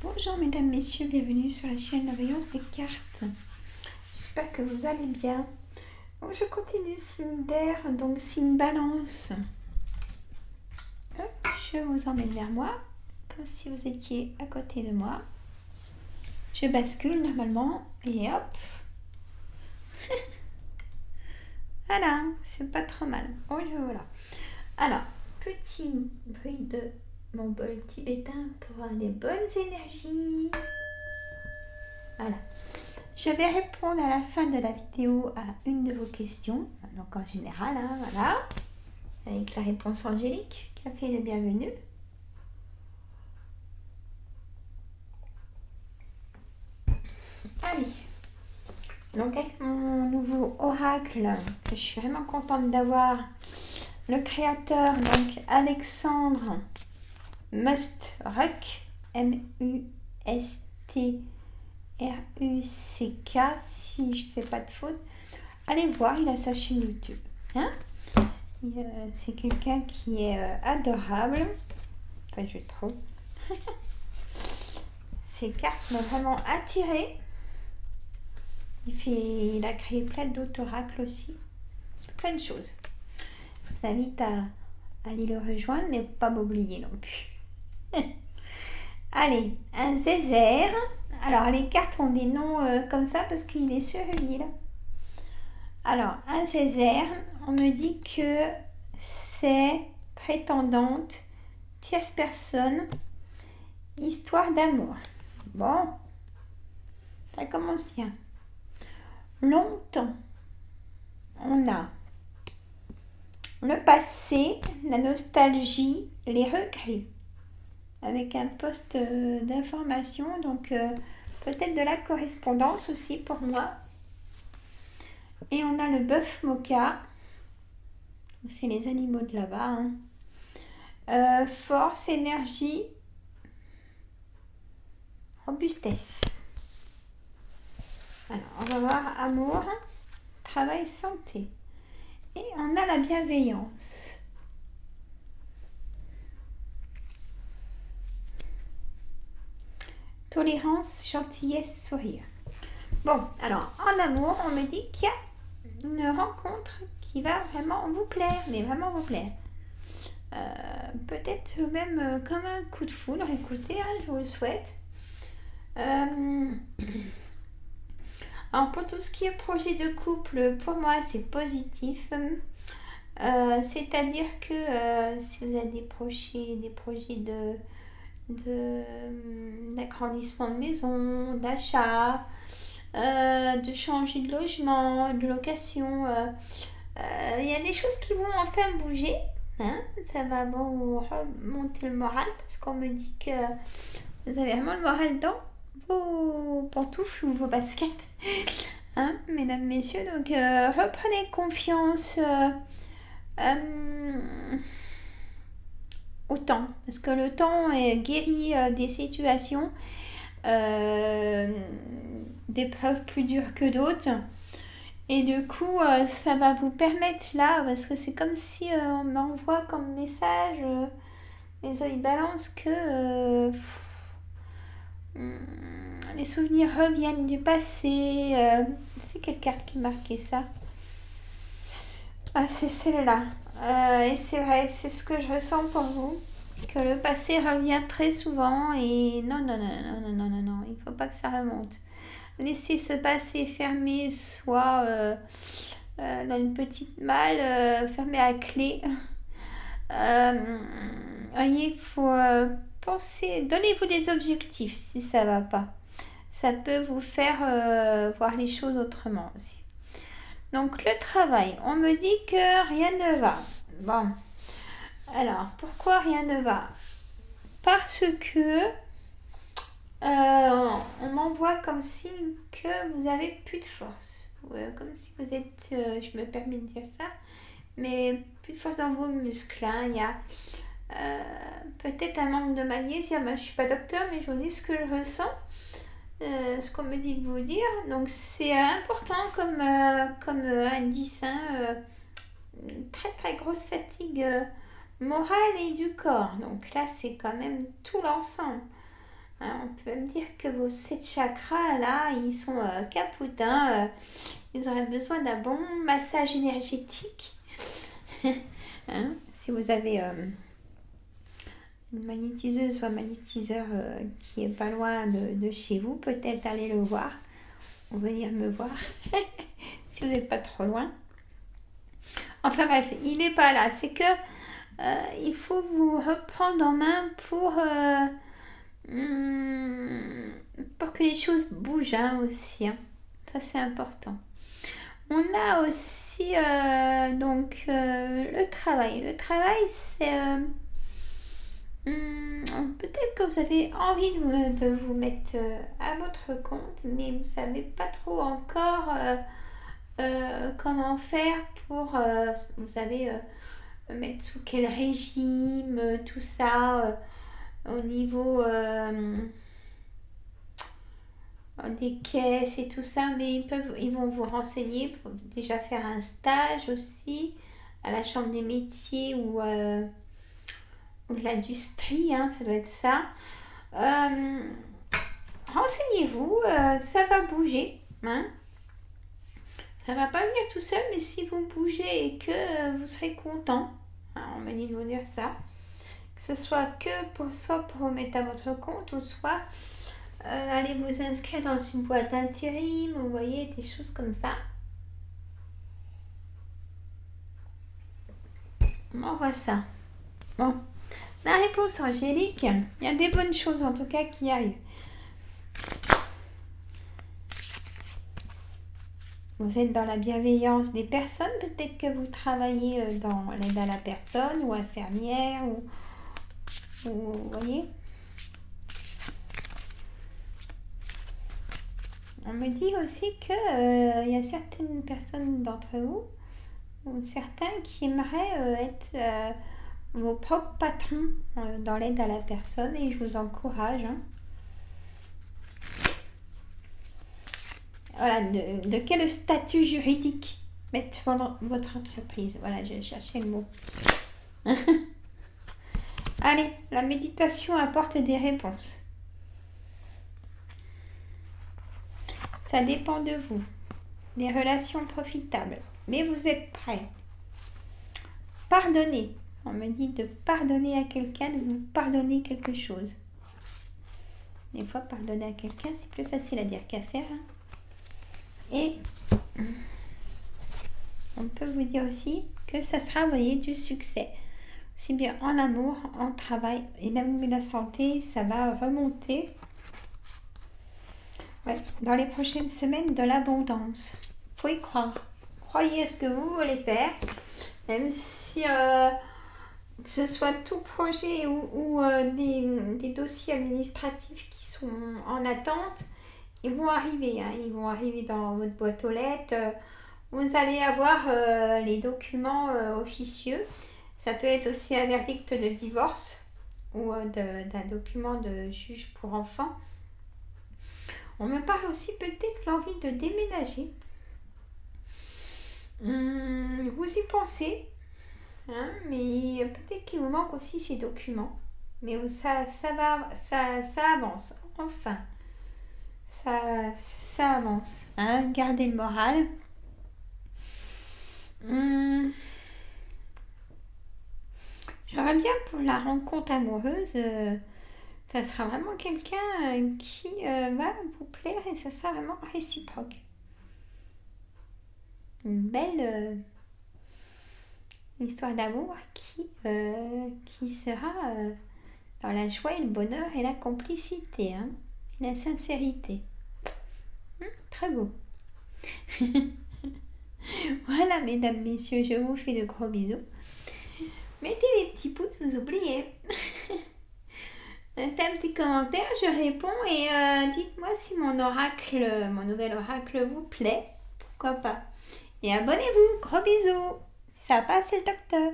Bonjour mesdames, messieurs, bienvenue sur la chaîne La Voyance des cartes. J'espère que vous allez bien. Donc je continue signe d'air, donc signe balance. Hop, je vous emmène vers moi, comme si vous étiez à côté de moi. Je bascule normalement et hop. Voilà, c'est pas trop mal. Oh voilà. Alors, petit bruit de mon bol tibétain pour avoir des bonnes énergies. Voilà. Je vais répondre à la fin de la vidéo à une de vos questions. Donc en général, hein, voilà. Avec la réponse angélique qui a fait le bienvenu. Allez. Donc avec mon nouveau oracle, que je suis vraiment contente d'avoir, le créateur, donc Alexandre Mustruck, M-U-S-T-R-U-C-K, si je fais pas de faute. Allez voir, il a sa chaîne YouTube. Hein, c'est quelqu'un qui est adorable. Enfin, je trouve. Ces cartes m'ont vraiment attirée. Il a créé plein d'autres oracles aussi. Plein de choses. Je vous invite à aller le rejoindre, mais pas m'oublier non plus. Allez, un Zézère. Alors, les cartes ont des noms comme ça parce qu'il est sur une île. Alors, un Zézère, on me dit que c'est prétendante, tierce personne, histoire d'amour. Bon, ça commence bien. Longtemps, on a le passé, la nostalgie, les regrets. Avec un poste d'information, donc peut-être de la correspondance aussi pour moi. Et on a le bœuf moka. C'est les animaux de là-bas. Hein. Force, énergie, robustesse. Alors, on va voir amour, travail, santé. Et on a la bienveillance. Tolérance, gentillesse, sourire. Bon, alors, en amour, on me dit qu'il y a une rencontre qui va vraiment vous plaire, mais vraiment vous plaire. Peut-être même comme un coup de foudre, écoutez, hein, je vous le souhaite. Alors pour tout ce qui est projet de couple, pour moi c'est positif. C'est-à-dire que si vous avez des projets d'agrandissement de maison, d'achat, de changer de logement, de location, il y a des choses qui vont enfin bouger. Hein, ça va vous remonter le moral parce qu'on me dit que vous avez vraiment le moral dans vos pantoufles ou vos baskets. Hein, mesdames, messieurs, donc reprenez confiance au temps parce que le temps guérit des situations, d'épreuves plus dures que d'autres. Et du coup, ça va vous permettre là, parce que c'est comme si on m'envoie comme message, les œils balancent que les souvenirs reviennent du passé. C'est quelle carte qui marquait ça? Ah, c'est celle-là. Et c'est vrai, c'est ce que je ressens pour vous. Que le passé revient très souvent et non, non, non, non, non, non, non, non, il ne faut pas que ça remonte. Laissez ce passé fermé, soit dans une petite malle fermée à clé. Voyez, il faut penser, donnez-vous des objectifs si ça va pas. Ça peut vous faire voir les choses autrement aussi. Donc le travail, on me dit que rien ne va. Bon, alors pourquoi rien ne va? Parce que on m'envoie comme signe que vous avez plus de force. Comme si vous êtes, je me permets de dire ça, mais plus de force dans vos muscles. Hein. Il y a peut-être un manque de magnésium. Je ne suis pas docteur, mais je vous dis ce que je ressens, ce qu'on me dit de vous dire. Donc c'est important comme indice. Hein, une très très grosse fatigue morale et du corps. Donc là, c'est quand même tout l'ensemble. Hein, on peut me dire que vos 7 chakras, là, ils sont capotes. Hein, ils auraient besoin d'un bon massage énergétique. Hein, si vous avez une magnétiseuse ou un magnétiseur qui est pas loin de chez vous, peut-être aller le voir ou venir me voir si vous n'êtes pas trop loin. Enfin bref, il n'est pas là. C'est que il faut vous reprendre en main pour que les choses bougent hein, aussi. Hein. Ça c'est important. On a aussi donc le travail. Le travail c'est peut-être que vous avez envie de vous mettre à votre compte, mais vous ne savez pas trop encore comment faire pour, vous savez, mettre sous quel régime, tout ça, au niveau des caisses et tout ça, mais ils vont vous renseigner pour déjà faire un stage aussi à la chambre des métiers ou de l'industrie, hein, ça doit être ça. Renseignez-vous, ça va bouger. Hein. Ça va pas venir tout seul, mais si vous bougez et que vous serez content, hein, on m'a dit de vous dire ça, que ce soit soit pour vous mettre à votre compte ou soit aller vous inscrire dans une boîte d'intérim, vous voyez, des choses comme ça. On voit ça. Bon. La réponse angélique, il y a des bonnes choses en tout cas qui arrivent. Vous êtes dans la bienveillance des personnes, peut-être que vous travaillez dans l'aide à la personne ou infirmière ou vous voyez. On me dit aussi que y a certaines personnes d'entre vous ou certains qui aimeraient être vos propres patrons dans l'aide à la personne et je vous encourage. Hein. Voilà, de quel statut juridique mettre votre entreprise. Voilà, je cherchais le mot. Allez, la méditation apporte des réponses. Ça dépend de vous. Les relations profitables. Mais vous êtes prêts. Pardonnez. On me dit de pardonner à quelqu'un, de vous pardonner quelque chose. Des fois, pardonner à quelqu'un, c'est plus facile à dire qu'à faire. Hein. Et on peut vous dire aussi que ça sera, vous voyez, du succès. Aussi bien en amour, en travail et même la santé, ça va remonter. Ouais, dans les prochaines semaines, de l'abondance. Faut y croire. Croyez à ce que vous voulez faire. Même si que ce soit tout projet ou des dossiers administratifs qui sont en attente, ils vont arriver. Hein. Ils vont arriver dans votre boîte aux lettres. Vous allez avoir les documents officieux. Ça peut être aussi un verdict de divorce ou d'un document de juge pour enfants. On me parle aussi peut-être l'envie de déménager. Vous y pensez, hein, mais peut-être qu'il vous manque aussi ces documents. Mais ça avance, enfin. Ça avance. Hein, gardez le moral. J'aimerais bien pour la rencontre amoureuse, ça sera vraiment quelqu'un qui va vous plaire et ça sera vraiment réciproque. Une belle histoire d'amour qui sera dans la joie et le bonheur et la complicité, hein, et la sincérité. Très beau. Voilà, mesdames, messieurs, je vous fais de gros bisous. Mettez les petits pouces, vous oubliez. Mettez un petit commentaire, je réponds et dites-moi si mon nouvel oracle vous plaît. Pourquoi pas. Et abonnez-vous, gros bisous. Ça passe le docteur.